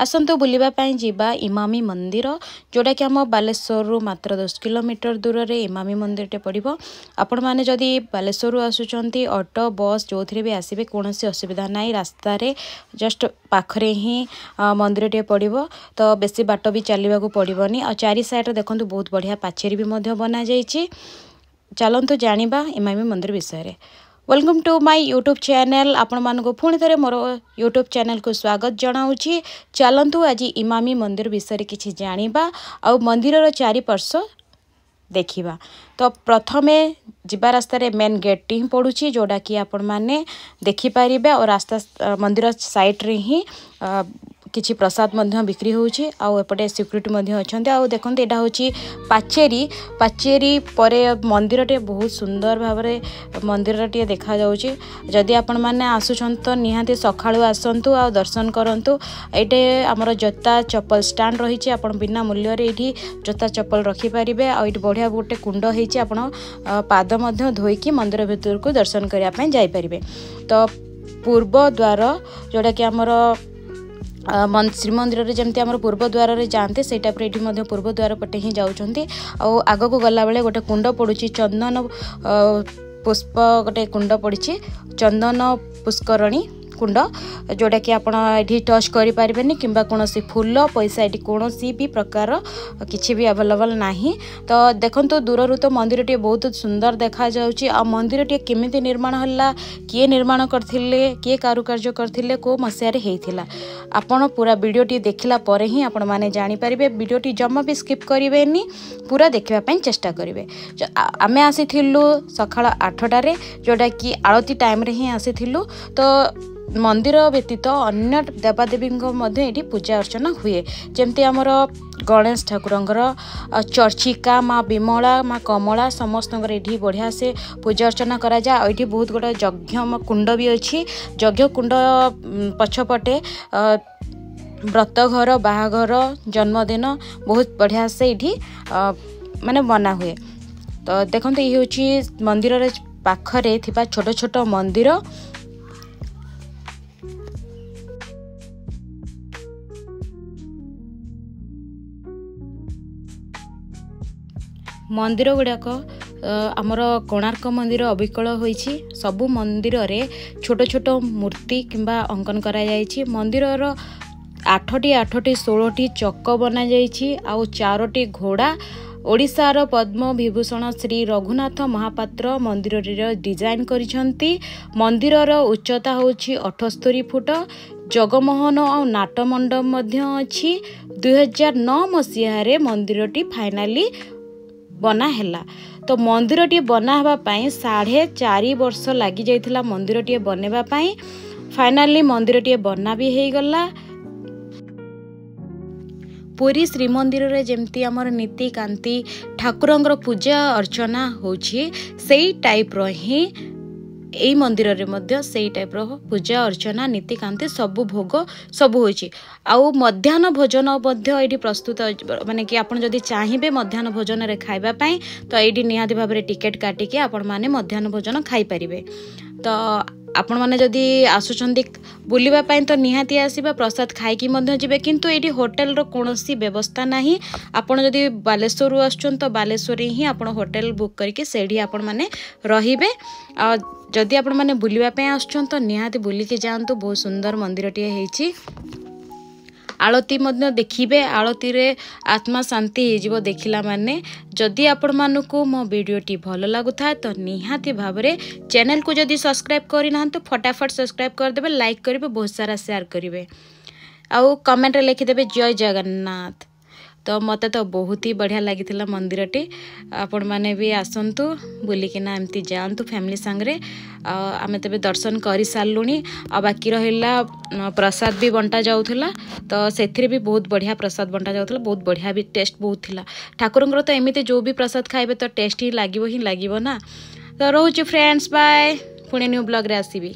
आसतु बुलापाई जीवा इमामी मंदिर जोटा कि आम बालेश्वर मात्र 10 किलोमीटर दूर रे इमामी मंदिर टे पड़ो। आपण मैंने जदि बालेश्वर आसुंच ऑटो बस जो थे भी आसबे कौन असुविधा ना रास्ता रे जस्ट पाखरे ही मंदिर टे पड़ो। तो बेसी बाट भी चलने को पड़ोनी और चारि साइड देखो बहुत बढ़िया पाचेरी भी बना जाइए। चलतु जानिबा इमामी मंदिर विषय। Welcome to my YouTube channel. आपण मानको पुणी थे मोर यूट्यूब चैनल को स्वागत जनाऊँगी। चलतु आज इमामी मंदिर विषय किसी जानिबा आ मंदिर चारिपार्श्व देखिबा। तो प्रथमे जीवा रास्ता रे मेन गेट ही पड़ुची जोड़ा कि आपण माने देखि पारिबे और रास्ता मंदिर साइड रे ही किछि प्रसाद मध्य बिक्री होउची आ एपटे सिक्यूरिटी मध्य अछंती। आ देखंत एटा होची पाचेरी परे मंदिर टे बहुत सुंदर भाबरे मंदिर टे देखा जाउची। जदि आपण माने आसुछन तो निहाती सखाळु आसंतु आ दर्शन करंतु। एटे हमर जता चप्पल स्टैंड रहिची आपण बिना मूल्य रे एठी जता चप्पल रखि पारिबे। आ एठी बढ़िया गोटे कुंड हेची आपण पाद मध्य धोइकी मंदिर भीतर को दर्शन करिया पय जाई पारिबे। तो पूर्व द्वार जोड़ा कि हमर श्रीमंदिर जमती आम पूर्व द्वार रे जाते से टाइप ये पूर्व द्वार पटे ही जाऊँगी। आग को गला बेले गोटे कुंड पड़ुची चंदन पुष्प गोटे कुंड पड़ी चंदन पुष्करणी कुंड जोड़ा कि आप टच करें कि कौन फूल पैसा ये कौन भी प्रकार किसी भी अवेलेबल नहीं। तो देखो दूर तो मंदिर टी बहुत सुंदर देखा जाउची। आ मंदिर टी केमिति निर्माण हल्ला किए निर्माण करथिले किए कारुकार्य करथिले को मसिया रे हेइथिला आपण पूरा वीडियो टी देखिला परे ही आपण माने जानि परिबे। वीडियो टी जम्मा भी स्किप करिवेनी पूरा देखिबा पई चेष्टा करिवे। आमे आसीथिलु सखाळ 8टा रे जोड़ा कि आरती टाइम रे ही आसीथिलु। तो मंदिर व्यतीत अन्य देवादेवी ये पूजा अर्चना हुए जमती आमर गणेश ठाकुरंकर चर्चिका माँ विमला माँ कमला समस्त ये बढ़िया से पूजा अर्चना करा जाए। ये बहुत गोटे यज्ञ कुंड भी अच्छी। यज्ञ कुंड पछपटे व्रतघर बाहाघर जन्मदिन बहुत बढ़िया से ये माने बना हुए। तो देखते ये हूँ मंदिर पाखरे थिबा छोट छोट मंदिर। मंदिर गुड़ाक आमर कोणार्क मंदिर अविकल होइछि। सबु मंदिर रे छोट छोट मूर्ति किंबा अंकन करा जाइछि। मंदिर 8टी 16टी चक बना जाइछि आउ 4टी घोड़ा। ओडिशार पद्म विभूषण श्री रघुनाथ महापात्र मंदिर डिजाइन करिसंती। मंदिर उच्चता होछि 78 फुट। जगमोहन और नाट मंडप मध्य अछि। 2009 मसीहा रे मंदिरटी फाइनाली बना हैला। तो मंदिर टी बना हवा पाई 4.5 वर्ष लगी जाइथिला मंदिर टी बनेबा पाई। फाइनाली मंदिर टी बना भी हे गला। पुरी श्रीमंदिर रे जेमती हमर नीति कांति ठाकुरंगर पूजा अर्चना होछि सेई टाइप रो ही एई मंदिर रे मध्य सेई टाइप रो पूजा अर्चना नीति कांति सबु भोग सबु होछि। आउ मध्याह्न भोजन मध्य एठी प्रस्तुत माने कि आपण जदि चाहिबे मध्याह्न भोजन रे खाइबा पई तो एठी निहाती भाबरे टिकेट काटी के आपण माने मध्याह्न भोजन खाइ परिबे। तो आपण माने जदि आसुचंदी बुलिबा पई तो निहाती आसीबा प्रसाद खाइ कि मध्य जिबे। किंतु एठी होटल रो कोनोसी व्यवस्था नाही। आपण जदि बालेश्वर आछन तो बालेश्वर ही आपण होटल बुक करके सेठी आपण माने रहिबे। आ जदि आपण माने बुलिबा पई आछन तो निहाती बुली के जानतु। बहुत सुंदर मंदिर टिए हेछि। आलती मध्य देखिबे। आलती रे आत्मा शांति हो जिवो देखिला माने। जदि आपण मानकु मो वीडियोटी भल लागुथा तो निहाती भाबरे चैनल को जदि सब्सक्राइब करि ना तो फटाफट सब्सक्राइब कर देबे, लाइक करिवे, बहुत सारा शेयर करिवे आउ कमेंट रे लिखि देबे जय जगन्नाथ। तो मत तो बहुत ही बढ़िया लगी मंदिरटी। आपण मैंने भी आसतु बुलिकिना एमती जातु फैमिली सांगरे। आम तेज दर्शन कर सारूनी। आ बाकी रहा प्रसाद भी बंटा जाऊला। तो से भी बहुत बढ़िया प्रसाद बंटा जाऊला। बहुत बढ़िया भी टेस्ट बहुत थिला। ठाकुरंकर तो एमती जो भी प्रसाद खाइबे तो टेस्ट ही लगे ना। तो रोचे फ्रेंड्स बाय। पुणे न्यू ब्लॉग रे आसीबी।